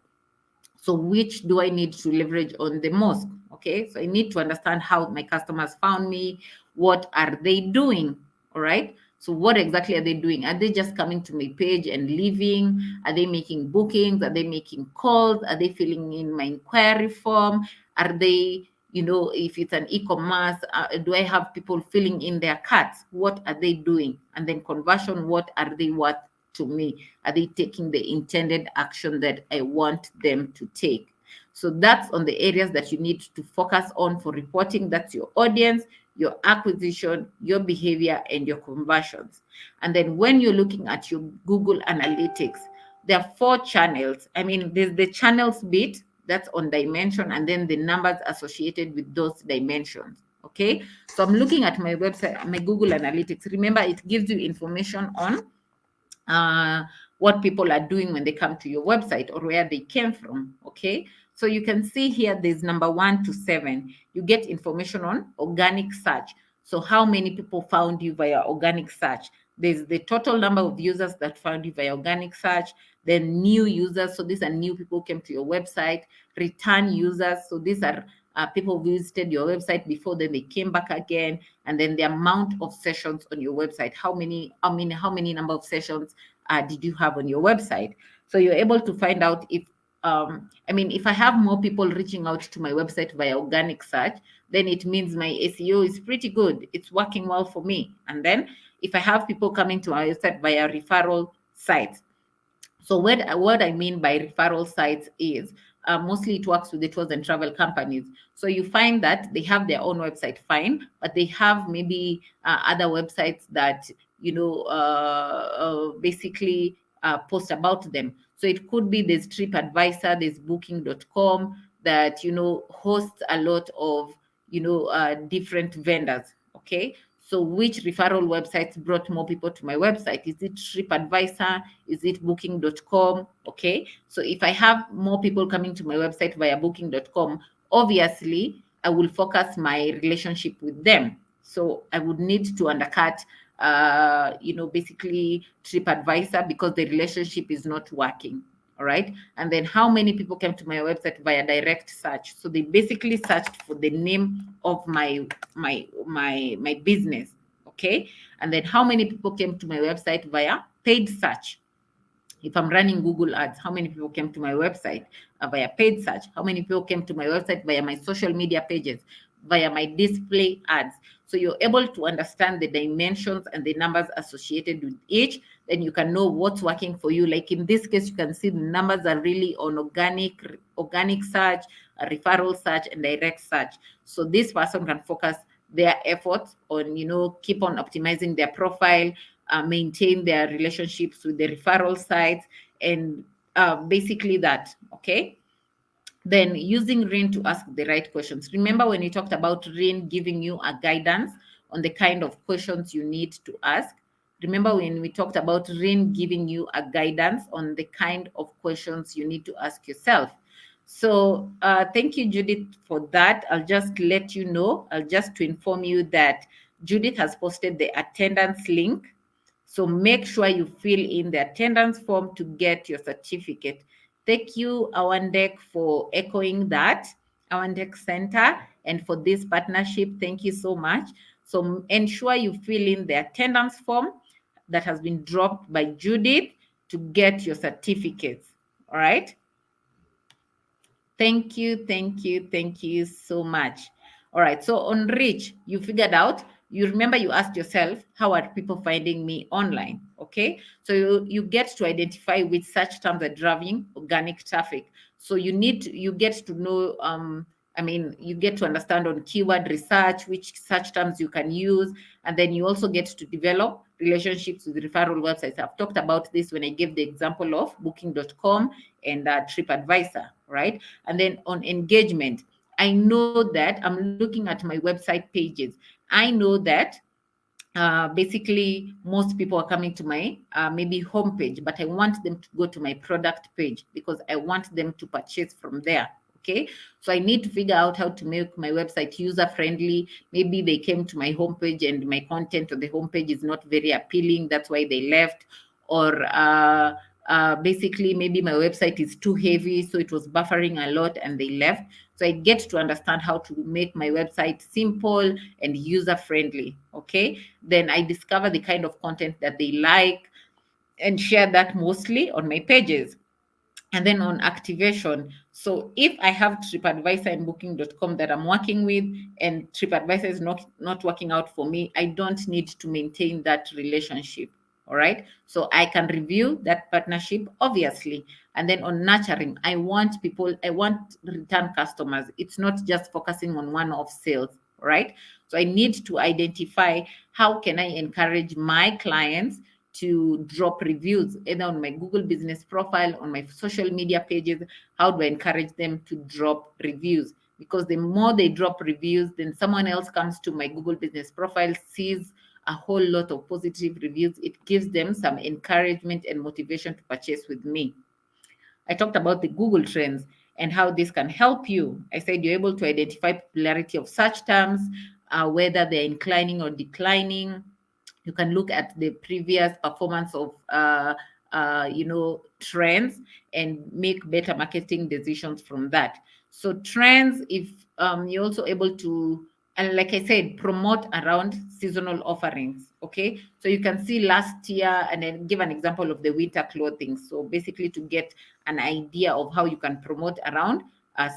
so which do I need to leverage on the most? Okay, so I need to understand how my customers found me. What are they doing? All right, so what exactly are they doing? Are they just coming to my page and leaving? Are they making bookings? Are they making calls? Are they filling in my inquiry form? Are they, if it's an e-commerce, do I have people filling in their carts? What are they doing? And then conversion, what are they worth to me? Are they taking the intended action that I want them to take? So that's on the areas that you need to focus on for reporting. That's your audience, your acquisition, your behavior, and your conversions. And then when you're looking at your Google Analytics, there are four channels. I mean, there's the channels bit, that's on dimension, and then the numbers associated with those dimensions. Okay, so I'm looking at my website, my Google Analytics. Remember, it gives you information on what people are doing when they come to your website or where they came from. Okay, so you can see here there's number 1 to 7. You get information on organic search. So how many people found you via organic search? There's the total number of users that found you via organic search, then new users, so these are new people who came to your website, return users, so these are people who visited your website before, then they came back again, and then the amount of sessions on your website. How many number of sessions did you have on your website? So you're able to find out if if I have more people reaching out to my website via organic search, then it means my SEO is pretty good. It's working well for me. And then if I have people coming to my website via referral sites, so what I mean by referral sites is mostly it works with the tours and travel companies. So you find that they have their own website, fine, but they have maybe other websites that, basically post about them. So it could be there's TripAdvisor, there's Booking.com that, hosts a lot of, different vendors. Okay. So which referral websites brought more people to my website? Is it TripAdvisor? Is it Booking.com? Okay. So if I have more people coming to my website via Booking.com, obviously I will focus my relationship with them. So I would need to undercut, basically TripAdvisor because the relationship is not working. All right. And then how many people came to my website via direct search? So they basically searched for the name of my business. Okay. And then how many people came to my website via paid search? If I'm running Google Ads, how many people came to my website via paid search? How many people came to my website via my social media pages, via my display ads? So you're able to understand the dimensions and the numbers associated with each. Then you can know what's working for you. Like in this case, you can see the numbers are really on organic search, referral search, and direct search. So this person can focus their efforts on, keep on optimizing their profile, maintain their relationships with the referral sites, and basically that. Okay. Then using Rin to ask the right questions. Remember when we talked about Rin giving you a guidance on the kind of questions you need to ask? Remember when we talked about Rin giving you a guidance on the kind of questions you need to ask yourself? So thank you, Judith, for that. I'll just let you know, I'll just to inform you that Judith has posted the attendance link. So make sure you fill in the attendance form to get your certificate. Thank you, Awandek, for echoing that, Awandek Center, and for this partnership. Thank you so much. So ensure you fill in the attendance form that has been dropped by Judith to get your certificates. All right. Thank you so much. All right, so on reach, you figured out, you remember you asked yourself, how are people finding me online? Okay, so you get to identify which search terms are driving organic traffic. So you get to know, you get to understand on keyword research, which search terms you can use, and then you also get to develop relationships with referral websites. I've talked about this when I gave the example of booking.com and TripAdvisor, right? And then on engagement, I know that I'm looking at my website pages. I know that basically most people are coming to my maybe homepage, but I want them to go to my product page because I want them to purchase from there. Okay, so I need to figure out how to make my website user friendly. Maybe they came to my homepage and my content on the homepage is not very appealing, that's why they left. Or basically maybe my website is too heavy, so it was buffering a lot and they left. So I get to understand how to make my website simple and user friendly. Okay, then I discover the kind of content that they like and share that mostly on my pages. And then on activation, so if I have TripAdvisor and Booking.com that I'm working with, and TripAdvisor is not working out for me, I don't need to maintain that relationship. All right, so I can review that partnership, obviously. And then on nurturing, I want return customers. It's not just focusing on one-off sales, right? So I need to identify how can I encourage my clients to drop reviews either on my Google business profile, on my social media pages. How do I encourage them to drop reviews? Because the more they drop reviews, then someone else comes to my Google business profile, sees a whole lot of positive reviews. It gives them some encouragement and motivation to purchase with me. I talked about the Google Trends and how this can help you. I said you're able to identify popularity of search terms, whether they're inclining or declining. You can look at the previous performance of trends and make better marketing decisions from that. So trends, if you're also able to, and like I said, promote around seasonal offerings. Okay, so you can see last year, and then give an example of the winter clothing. So basically to get an idea of how you can promote around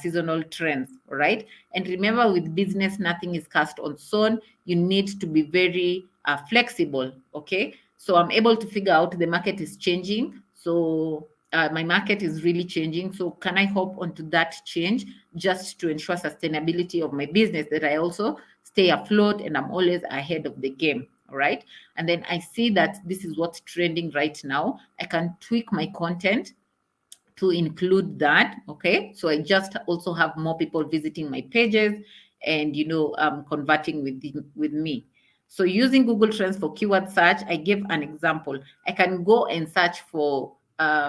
seasonal trends, right? And remember, with business, nothing is cast on stone. You need to be very flexible. Okay, so I'm able to figure out the market is changing. So my market is really changing. So can I hop onto that change just to ensure sustainability of my business, that I also stay afloat and I'm always ahead of the game. All right. And then I see that this is what's trending right now. I can tweak my content to include that. Okay, so I just also have more people visiting my pages and converting with me. So using Google Trends for keyword search, I give an example. I can go and search for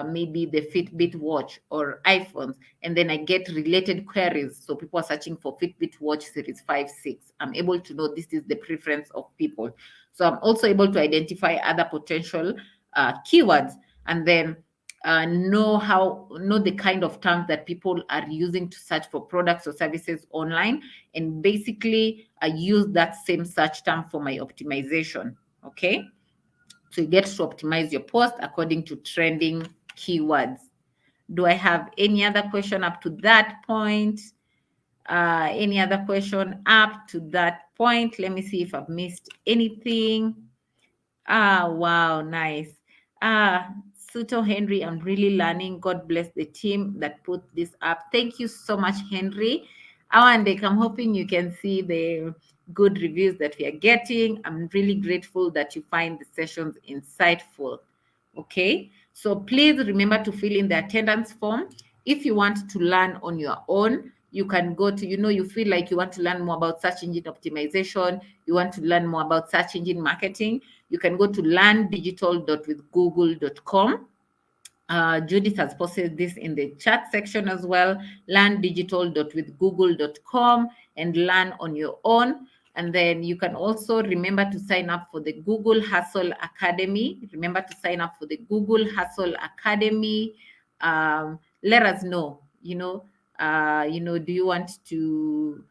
maybe the Fitbit watch or iPhones, and then I get related queries. So people are searching for Fitbit watch series 5, 6. I'm able to know this is the preference of people. So I'm also able to identify other potential keywords, and then know the kind of terms that people are using to search for products or services online, and basically I use that same search term for my optimization. Okay, so you get to optimize your post according to trending keywords. Do I have any other question up to that point? Any other question up to that point? Let me see if I've missed anything. Wow, nice. Suto Henry, I'm really learning. God bless the team that put this up. Thank you so much, Henry. Awandek, I'm hoping you can see the good reviews that we are getting. I'm really grateful that you find the sessions insightful. Okay, so please remember to fill in the attendance form. If you want to learn on your own, you can go to, you feel like you want to learn more about search engine optimization, you want to learn more about search engine marketing, you can go to learndigital.withgoogle.com. Judith has posted this in the chat section as well. Learndigital.withgoogle.com and learn on your own. And then you can also remember to sign up for the Google Hustle Academy. Remember to sign up for the Google Hustle Academy. Let us know, do you want to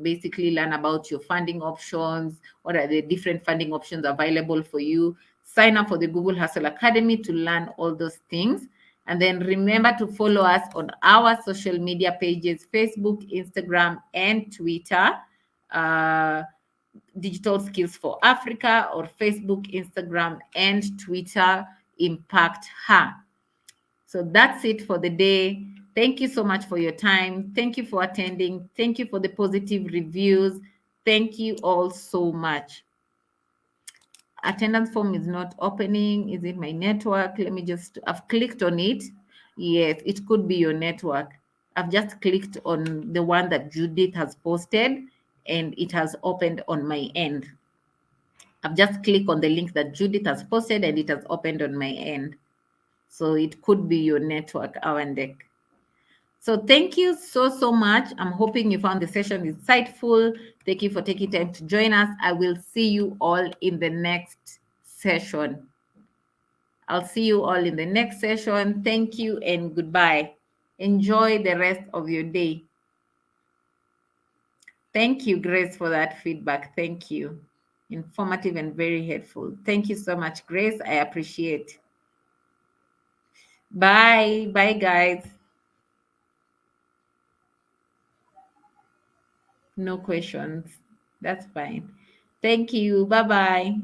basically learn about your funding options? What are the different funding options available for you? Sign up for the Google Hustle Academy to learn all those things. And then remember to follow us on our social media pages, Facebook, Instagram, and Twitter. Digital Skills for Africa, or Facebook, Instagram, and Twitter, Impact Her. So that's it for the day. Thank you so much for your time. Thank you for attending. Thank you for the positive reviews. Thank you all so much. Attendance form is not opening. Is it my network? I've clicked on it. Yes, it could be your network. I've just clicked on the one that Judith has posted and it has opened on my end. I've just clicked on the link that Judith has posted and it has opened on my end. So it could be your network, Awandek. So thank you so much. I'm hoping you found the session insightful. Thank you for taking time to join us. I will see you all in the next session. I'll see you all in the next session. Thank you and goodbye. Enjoy the rest of your day. Thank you, Grace, for that feedback. Thank you. Informative and very helpful. Thank you so much, Grace. I appreciate. Bye. Bye, guys. No questions. That's fine. Thank you. Bye-bye.